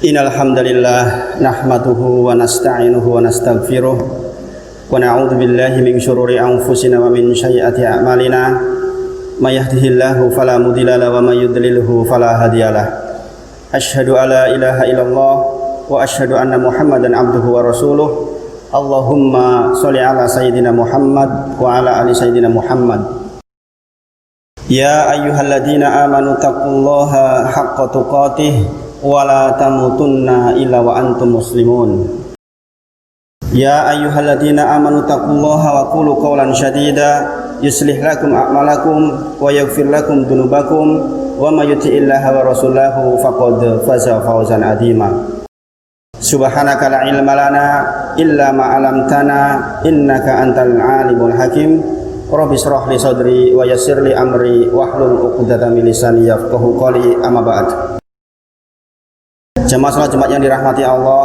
Innal hamdalillah nahmaduhu wa nasta'inuhu wa nastaghfiruh wa na'udzu billahi min shururi anfusina wa min sayyiati a'malina may yahdihillahu fala mudilla lahu wa may yudlilhu fala hadiyalah. Asyhadu alla ilaha illallah wa asyhadu anna Muhammadan abduhu wa rasuluh. Allahumma sholli ala sayyidina Muhammad wa ala ali sayyidina Muhammad. Ya ayyuhalladzina amanu taqullaha haqqa tuqatih wala tamutunna illa wa antum muslimun. Ya ayyuhalladzina amanu taqullaha wa qulu qawlan syadida yuslih lakum a'malakum wa yaghfir lakum dzunubakum wa may yuti'illaha wa rasulahu faqad faza fawzan 'azima. Subhanaka la ilma lana illa ma 'allamtana innaka antal alimul hakim. Rabbi shrah li sadri wa yassir li amri wahlul 'uqdatam min lisani yafqahu qawli. Amma ba'd. Jamaah salat Jumat yang dirahmati Allah,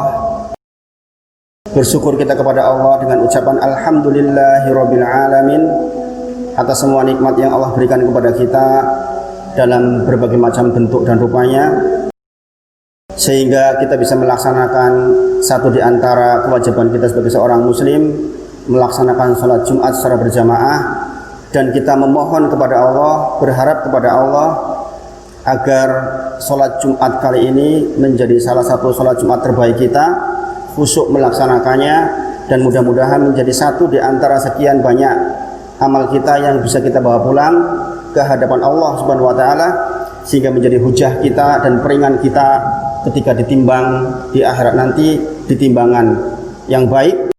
bersyukur kita kepada Allah dengan ucapan alhamdulillahirabbil alamin atas semua nikmat yang Allah berikan kepada kita dalam berbagai macam bentuk dan rupanya, sehingga kita bisa melaksanakan satu di antara kewajiban kita sebagai seorang muslim, melaksanakan salat Jumat secara berjamaah, dan kita memohon kepada Allah, berharap kepada Allah agar sholat Jumat kali ini menjadi salah satu sholat Jumat terbaik kita, khusyuk melaksanakannya, dan mudah-mudahan menjadi satu di antara sekian banyak amal kita yang bisa kita bawa pulang ke hadapan Allah Subhanahu wa Ta'ala, sehingga menjadi hujah kita dan peringan kita ketika ditimbang di akhirat nanti, di timbangan yang baik,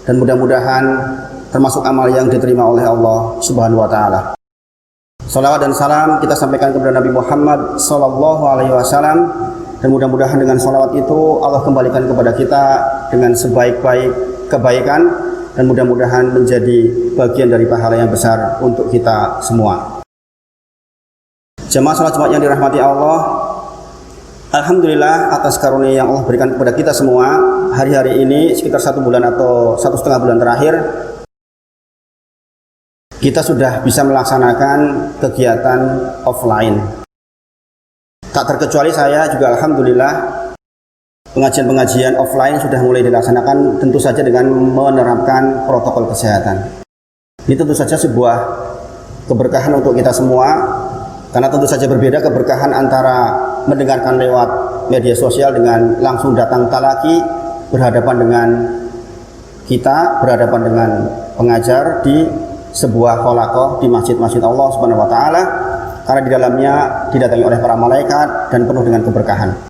dan mudah-mudahan termasuk amal yang diterima oleh Allah Subhanahu wa Ta'ala. Salawat dan salam kita sampaikan kepada Nabi Muhammad sallallahu alaihi wasallam, dan mudah-mudahan dengan salawat itu Allah kembalikan kepada kita dengan sebaik-baik kebaikan, dan mudah-mudahan menjadi bagian dari pahala yang besar untuk kita semua. Jamaah salat Jumat yang dirahmati Allah, alhamdulillah atas karunia yang Allah berikan kepada kita semua. Hari-hari ini sekitar 1 bulan atau 1,5 bulan terakhir, kita sudah bisa melaksanakan kegiatan offline. Tak terkecuali saya juga alhamdulillah, pengajian-pengajian offline sudah mulai dilaksanakan, tentu saja dengan menerapkan protokol kesehatan. Ini tentu saja sebuah keberkahan untuk kita semua, karena tentu saja berbeda keberkahan antara mendengarkan lewat media sosial dengan langsung datang talaki, berhadapan dengan kita, berhadapan dengan pengajar di sebuah kholaqah di masjid-masjid Allah Subhanahu wa Ta'ala, karena di dalamnya didatangi oleh para malaikat dan penuh dengan keberkahan.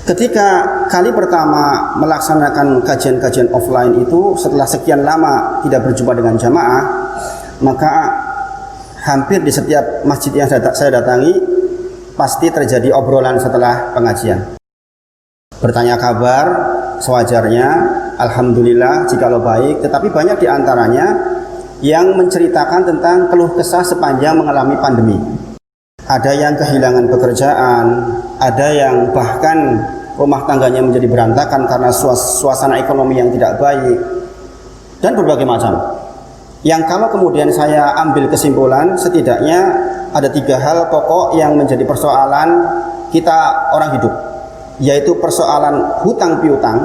Ketika kali pertama melaksanakan kajian-kajian offline itu, setelah sekian lama tidak berjumpa dengan jamaah, maka hampir di setiap masjid yang saya datangi pasti terjadi obrolan setelah pengajian. Bertanya kabar sewajarnya, alhamdulillah jikalau baik, tetapi banyak diantaranya yang menceritakan tentang keluh kesah sepanjang mengalami pandemi. Ada yang kehilangan pekerjaan, ada yang bahkan rumah tangganya menjadi berantakan karena suasana ekonomi yang tidak baik, dan berbagai macam. Yang kalau kemudian saya ambil kesimpulan, setidaknya ada 3 hal pokok yang menjadi persoalan kita orang hidup, yaitu persoalan hutang piutang,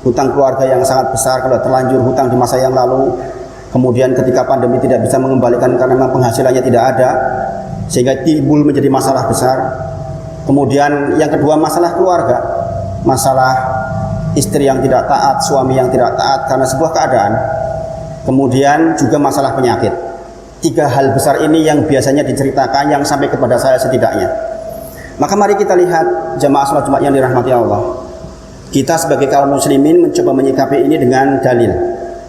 hutang keluarga yang sangat besar kalau terlanjur hutang di masa yang lalu, kemudian ketika pandemi tidak bisa mengembalikan karena memang penghasilannya tidak ada, sehingga timbul menjadi masalah besar. Kemudian yang kedua, masalah keluarga, masalah istri yang tidak taat, suami yang tidak taat karena sebuah keadaan. Kemudian juga masalah penyakit. 3 hal besar ini yang biasanya diceritakan, yang sampai kepada saya setidaknya. Maka mari kita lihat jamaah salat Jumat yang dirahmati Allah, kita sebagai kaum muslimin mencoba menyikapi ini dengan dalil,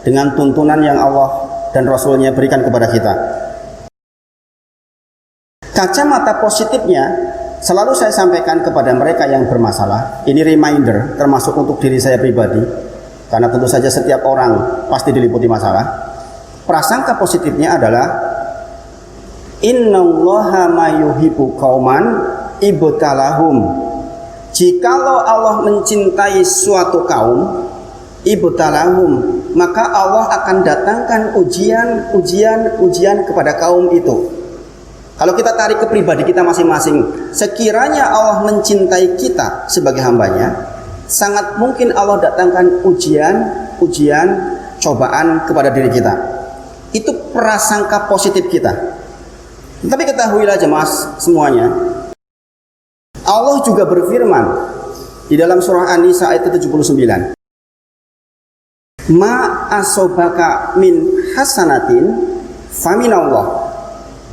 dengan tuntunan yang Allah dan Rasulnya berikan kepada kita. Kacamata positifnya selalu saya sampaikan kepada mereka yang bermasalah. Ini reminder termasuk untuk diri saya pribadi, karena tentu saja setiap orang pasti diliputi masalah. Prasangka positifnya adalah innallaha mayuhibbu qauman ibtalahum. Jikalau Allah mencintai suatu kaum, ibtalahum, maka Allah akan datangkan ujian kepada kaum itu. Kalau kita tarik ke pribadi kita masing-masing, sekiranya Allah mencintai kita sebagai hambanya, sangat mungkin Allah datangkan ujian, cobaan kepada diri kita. Itu prasangka positif kita. Tapi ketahuilah jemaah semuanya, Allah juga berfirman di dalam surah An-Nisa ayat 79, ma asobaka min hasanatin faminallah.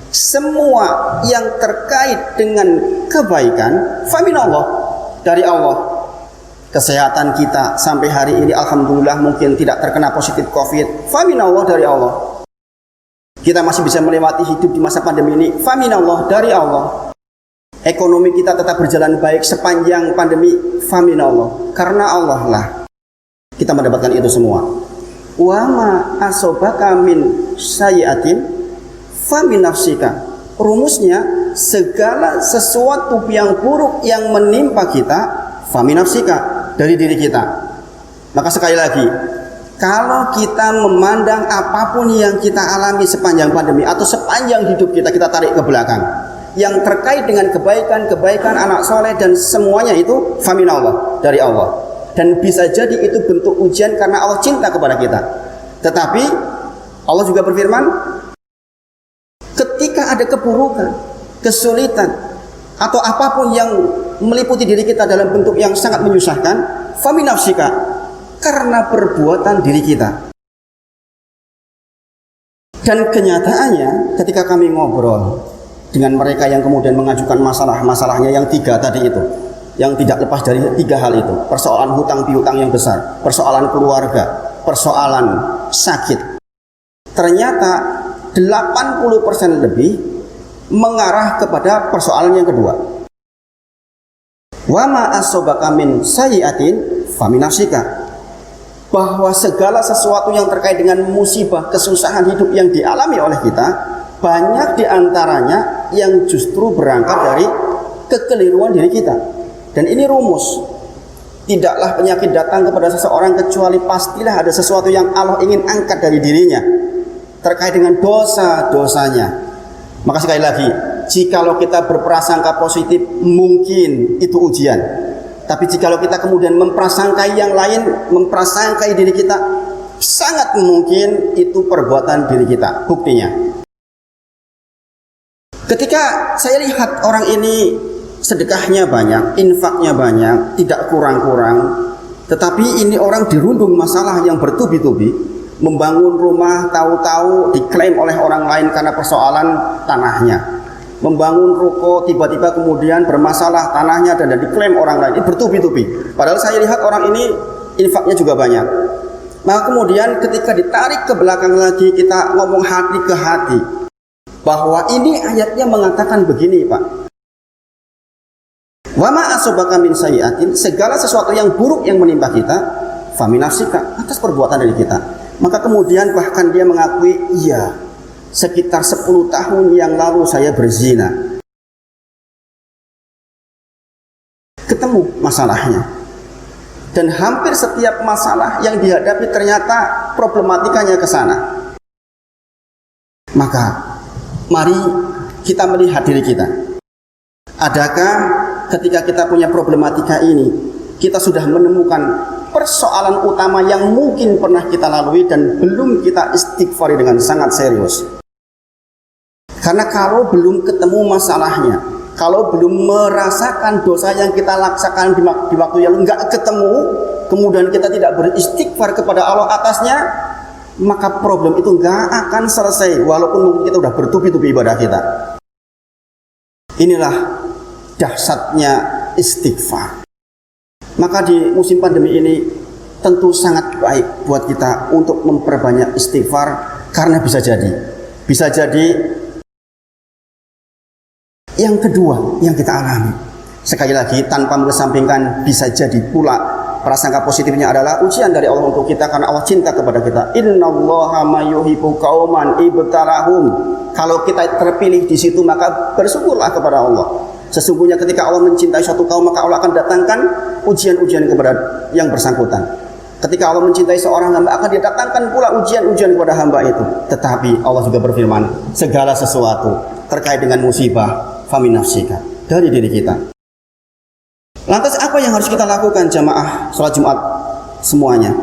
Semua yang terkait dengan kebaikan faminallah, dari Allah. Kesehatan kita sampai hari ini alhamdulillah mungkin tidak terkena positif COVID, faminallah, dari Allah. Kita masih bisa melewati hidup di masa pandemi ini, faminallah, dari Allah. Ekonomi kita tetap berjalan baik sepanjang pandemi, faminallah, karena Allah lah kita mendapatkan itu semua. Wa ma asobaka min sayyi'atin famin nafsika. Rumusnya, segala sesuatu yang buruk yang menimpa kita, famin nafsika, dari diri kita. Maka sekali lagi, kalau kita memandang apapun yang kita alami sepanjang pandemi atau sepanjang hidup kita, kita tarik ke belakang, yang terkait dengan kebaikan anak soleh dan semuanya itu famin Allah, dari Allah. Dan bisa jadi itu bentuk ujian karena Allah cinta kepada kita. Tetapi Allah juga berfirman, ketika ada keburukan, kesulitan, atau apapun yang meliputi diri kita dalam bentuk yang sangat menyusahkan, famin nafsika, karena perbuatan diri kita. Dan kenyataannya ketika kami ngobrol dengan mereka yang kemudian mengajukan masalahnya yang 3 tadi itu, yang tidak lepas dari 3 hal itu, persoalan hutang piutang yang besar, persoalan keluarga, persoalan sakit, ternyata 80% lebih mengarah kepada persoalan yang kedua. Wa ma asobaka min sayyi'atin famin nafsika, bahwa segala sesuatu yang terkait dengan musibah, kesusahan hidup yang dialami oleh kita, banyak diantaranya yang justru berangkat dari kekeliruan diri kita. Dan ini rumus, tidaklah penyakit datang kepada seseorang kecuali pastilah ada sesuatu yang Allah ingin angkat dari dirinya terkait dengan dosa-dosanya. Maka sekali lagi, jikalau kita berprasangka positif, mungkin itu ujian. Tapi jikalau kita kemudian memprasangkai yang lain, memprasangkai diri kita, sangat mungkin itu perbuatan diri kita. Buktinya, ketika saya lihat orang ini sedekahnya banyak, infaknya banyak, tidak kurang-kurang, tetapi ini orang dirundung masalah yang bertubi-tubi, membangun rumah tahu-tahu diklaim oleh orang lain karena persoalan tanahnya, membangun ruko tiba-tiba kemudian bermasalah tanahnya dan diklaim orang lain, ini bertubi-tubi. Padahal saya lihat orang ini infaknya juga banyak. Maka kemudian ketika ditarik ke belakang lagi, kita ngomong hati ke hati, bahwa ini ayatnya mengatakan begini, Pak, wa ma asobaka min sayyi'atin, segala sesuatu yang buruk yang menimpa kita, famin nafsika, atas perbuatan dari kita. Maka kemudian bahkan dia mengakui, iya, sekitar 10 tahun yang lalu saya berzina. Ketemu masalahnya. Dan hampir setiap masalah yang dihadapi ternyata problematikanya ke sana. Maka mari kita melihat diri kita. Adakah ketika kita punya problematika ini, kita sudah menemukan persoalan utama yang mungkin pernah kita lalui dan belum kita istighfari dengan sangat serius? Karena kalau belum ketemu masalahnya, kalau belum merasakan dosa yang kita laksakan di waktu yang enggak ketemu, kemudian kita tidak beristighfar kepada Allah atasnya, maka problem itu enggak akan selesai walaupun mungkin kita sudah bertubi-tubi ibadah kita. Inilah dahsyatnya istighfar. Maka di musim pandemi ini tentu sangat baik buat kita untuk memperbanyak istighfar, karena bisa jadi yang kedua yang kita alami, sekali lagi tanpa mengesampingkan, bisa jadi pula prasangka positifnya adalah ujian dari Allah untuk kita karena Allah cinta kepada kita. Innallaha mayuhibbu qauman ibtalahum. Kalau kita terpilih di situ maka bersyukurlah kepada Allah. Sesungguhnya ketika Allah mencintai suatu kaum, maka Allah akan datangkan ujian-ujian kepada yang bersangkutan. Ketika Allah mencintai seorang hamba, akan didatangkan pula ujian-ujian kepada hamba itu. Tetapi Allah juga berfirman, segala sesuatu terkait dengan musibah, famin nafsika, dari diri kita. Lantas apa yang harus kita lakukan jamaah sholat Jumat semuanya?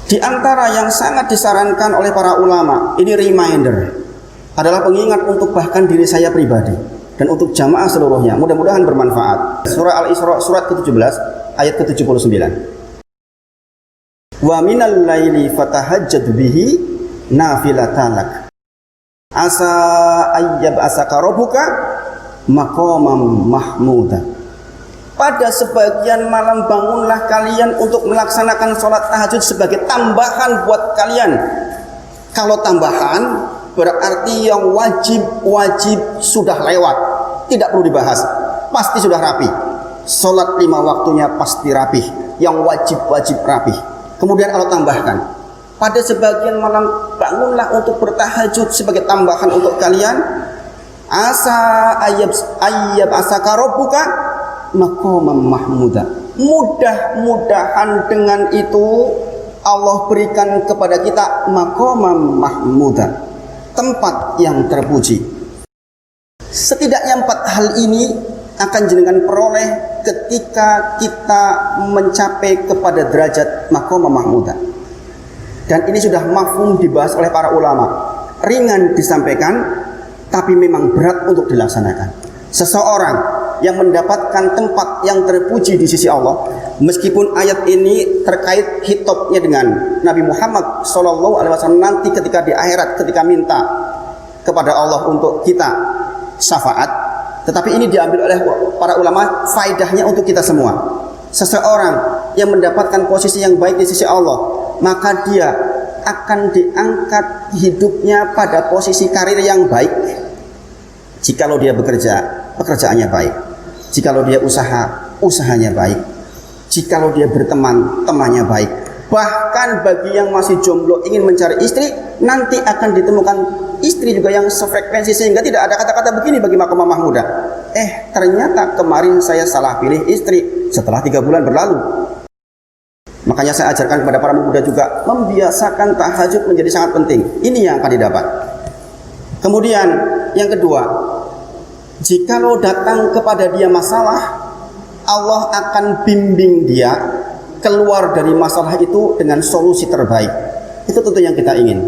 Di antara yang sangat disarankan oleh para ulama, ini reminder, adalah pengingat untuk bahkan diri saya pribadi dan untuk jamaah seluruhnya. Mudah-mudahan bermanfaat. Surah Al-Isra surat ke-17 ayat ke-79. Wa minal laili fatahajjad bihi nafilatan lak. Asa ayyab asaka rabbuka maqamam mahmuda. Pada sebagian malam bangunlah kalian untuk melaksanakan sholat tahajud sebagai tambahan buat kalian. Kalau tambahan berarti yang wajib sudah lewat, tidak perlu dibahas, pasti sudah rapi. Sholat 5 waktunya pasti rapi, yang wajib rapih. Kemudian kalau tambahkan, pada sebagian malam bangunlah untuk bertahajud sebagai tambahan untuk kalian. Asa ayyab asaka rabbuka maqamam mahmuda. Mudah-mudahan dengan itu Allah berikan kepada kita maqamam mahmuda, tempat yang terpuji. Setidaknya 4 hal ini akan jenengan peroleh ketika kita mencapai kepada derajat maqamam mahmuda. Dan ini sudah mafhum dibahas oleh para ulama. Ringan disampaikan, tapi memang berat untuk dilaksanakan. Seseorang yang mendapatkan tempat yang terpuji di sisi Allah, meskipun ayat ini terkait hitopnya dengan Nabi Muhammad SAW nanti ketika di akhirat, ketika minta kepada Allah untuk kita syafaat, tetapi ini diambil oleh para ulama faidahnya untuk kita semua. Seseorang yang mendapatkan posisi yang baik di sisi Allah, maka dia akan diangkat hidupnya pada posisi karir yang baik. Jikalau dia bekerja, pekerjaannya baik. Jikalau dia usaha, usahanya baik. Jikalau dia berteman, temannya baik. Bahkan bagi yang masih jomblo ingin mencari istri, nanti akan ditemukan istri juga yang sefrekuensi, sehingga tidak ada kata-kata begini bagi maqamam mahmuda. Ternyata kemarin saya salah pilih istri setelah 3 bulan berlalu. Makanya saya ajarkan kepada para pemuda juga, membiasakan tahajud menjadi sangat penting. Ini yang akan didapat. Kemudian yang kedua, jikalau datang kepada dia masalah, Allah akan bimbing dia keluar dari masalah itu dengan solusi terbaik. Itu tentu yang kita ingin.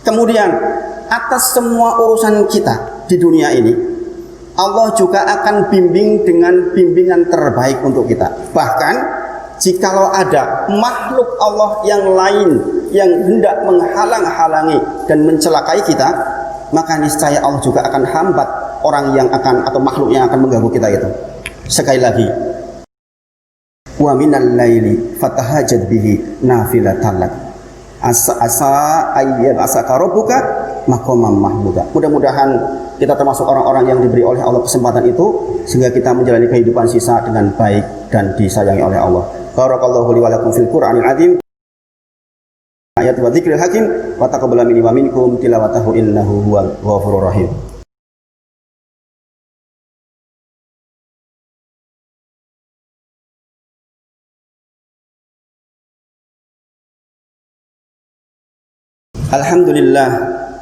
Kemudian atas semua urusan kita di dunia ini, Allah juga akan bimbing dengan bimbingan terbaik untuk kita. Bahkan jikalau ada makhluk Allah yang lain yang hendak menghalang-halangi dan mencelakai kita, maka niscaya Allah juga akan hambat orang yang akan atau makhluk yang akan mengganggu kita itu. Sekali lagi, wa minal laili fatahajjad bihi nafilatan lak. Asa ayyab asaka rabbuka maqamam mahmuda. Mudah-mudahan kita termasuk orang-orang yang diberi oleh Allah kesempatan itu, sehingga kita menjalani kehidupan sisa dengan baik dan disayangi oleh Allah. Barakallahu li wa lakum fil Qur'anil azim. Ayat wa dzikril hakim wa taqabbal minni wa minkum tilawatahu innahu huwal ghafurur rahim.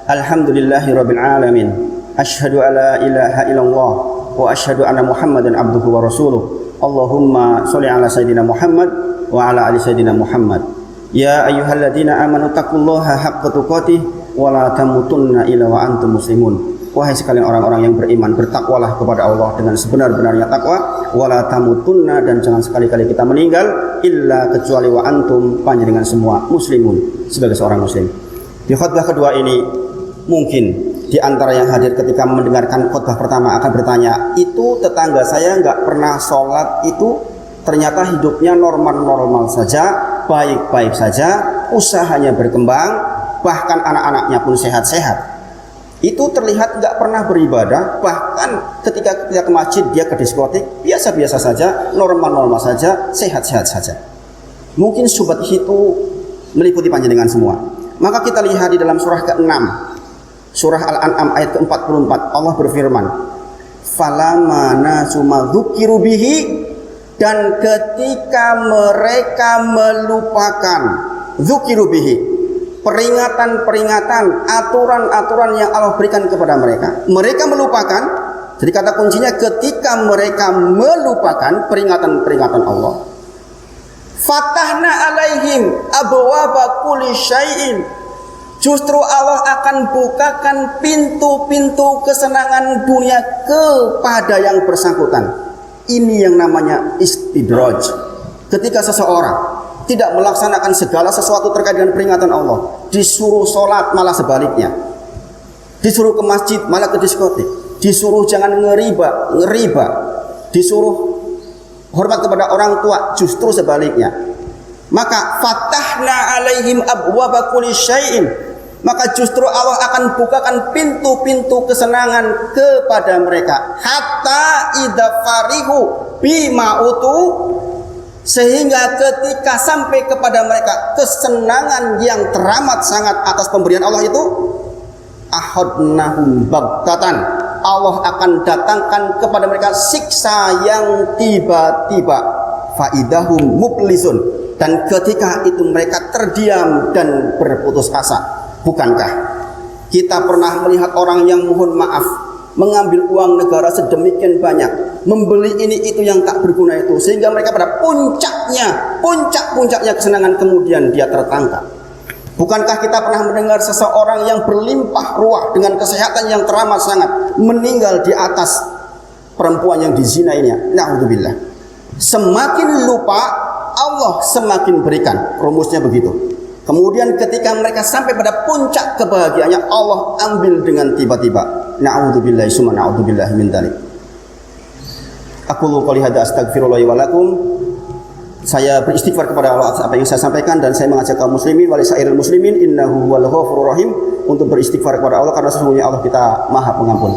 Alhamdulillahi rabbil alamin. Asyhadu alla ilaha illallah wa asyhadu anna Muhammadan abduhu wa rasuluh. Allahumma sholli ala sayyidina Muhammad wa ala ali sayyidina Muhammad. Ya ayyuhalladzina amanu taqullaha haqqa tuqatih wa la tamutunna illa wa antum muslimun. Wahai sekalian orang-orang yang beriman, bertakwalah kepada Allah dengan sebenar-benarnya takwa, wa la tamutunna, dan jangan sekali-kali kita meninggal illa kecuali wa antum, panjenengan semua muslimun, sebagai seorang muslim. Di khutbah kedua ini, mungkin di antara yang hadir ketika mendengarkan khutbah pertama akan bertanya, itu tetangga saya nggak pernah sholat, itu ternyata hidupnya normal-normal saja, baik-baik saja, usahanya berkembang, bahkan anak-anaknya pun sehat-sehat. Itu terlihat nggak pernah beribadah, bahkan ketika ke masjid dia ke diskotik, biasa-biasa saja, normal-normal saja, sehat-sehat saja. Mungkin sobat itu meliputi panjenengan semua. Maka kita lihat di dalam surah ke-6, surah Al-An'am ayat ke-44, Allah berfirman, "Falamma nasu ma dzukiru bihi," dan ketika mereka melupakan, dzukiru bihi, peringatan-peringatan, aturan-aturan yang Allah berikan kepada mereka. Mereka melupakan. Jadi kata kuncinya ketika mereka melupakan peringatan-peringatan Allah, fatahna alaihim abwaaba kulli syai'in. Justru Allah akan bukakan pintu-pintu kesenangan dunia kepada yang bersangkutan. Ini yang namanya istidraj. Ketika seseorang tidak melaksanakan segala sesuatu terkait dengan peringatan Allah, disuruh sholat malah sebaliknya, disuruh ke masjid malah ke diskotik, disuruh jangan ngeriba, disuruh hormat kepada orang tua justru sebaliknya. Maka fatahna alaihim abwaaba kulli syai'in, maka justru Allah akan bukakan pintu-pintu kesenangan kepada mereka. Hatta idza farihu bima utu, sehingga ketika sampai kepada mereka kesenangan yang teramat sangat atas pemberian Allah itu, ahadnahum baghtatan, Allah akan datangkan kepada mereka siksa yang tiba-tiba, faidahum mublisun, dan ketika itu mereka terdiam dan berputus asa. Bukankah kita pernah melihat orang yang mohon maaf mengambil uang negara sedemikian banyak, membeli ini itu yang tak berguna itu, sehingga mereka pada puncak-puncaknya kesenangan kemudian dia tertangkap. Bukankah kita pernah mendengar seseorang yang berlimpah ruah dengan kesehatan yang teramat sangat meninggal di atas perempuan yang dizinainya? Na'udzubillah. Semakin lupa Allah semakin berikan, rumusnya begitu. Kemudian ketika mereka sampai pada puncak kebahagiaannya, Allah ambil dengan tiba-tiba. Na'udzubillahi summa na'udzubillahi min dzalik. Aqulu qouli hadza astaghfirullah wa lakum. Saya beristighfar kepada Allah atas apa yang saya sampaikan, dan saya mengajak kaum muslimin wa lisairil muslimin innahu huwal ghafurur rahim untuk beristighfar kepada Allah, karena sesungguhnya Allah kita Maha Pengampun.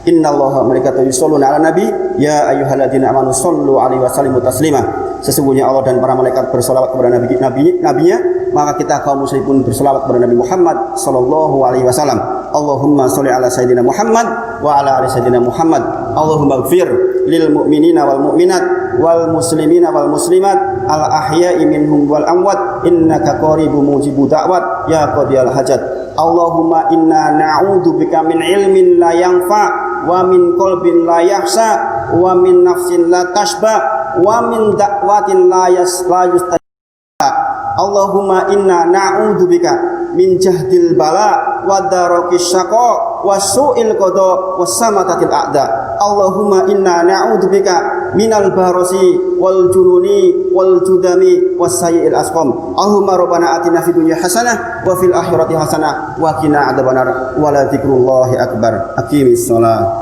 Innallaha malaikatahu yusholluna 'alan nabi ya ayyuhalladzina amanu shollu 'alaihi wa sallimu taslima. Sesungguhnya Allah dan para malaikat bersolawat kepada nabinya, maka kita kaum muslimin pun bersolawat kepada Nabi Muhammad sallallahu alaihi wasallam. Allahumma sholli ala sayyidina Muhammad wa ala ali sayyidina Muhammad. Allahumma ighfir lil mu'minina wal mu'minat wal muslimina wal muslimat al ahya'i minhum wal amwat innaka qaribun mujibud da'wat ya qadiyal hajat. Allahumma inna na'udzubika min ilmin la yanfa wa min qalbin la yahsa wa min nafsin la tashba wa min da'watin la yustajab. Allahumma inna na'udzubika min jahdil bala wa darakis syaqa wa su'il qada wa samatatil a'da. Allahumma inna na'udzubika minal barasi wal jununi wal judami was sayyi'il asqam. Allahumma rabbana atina fid dunya hasanah wa fil akhirati hasanah wa qina adzabannar wa la dzikrullahi akbar. Aqimis shalah.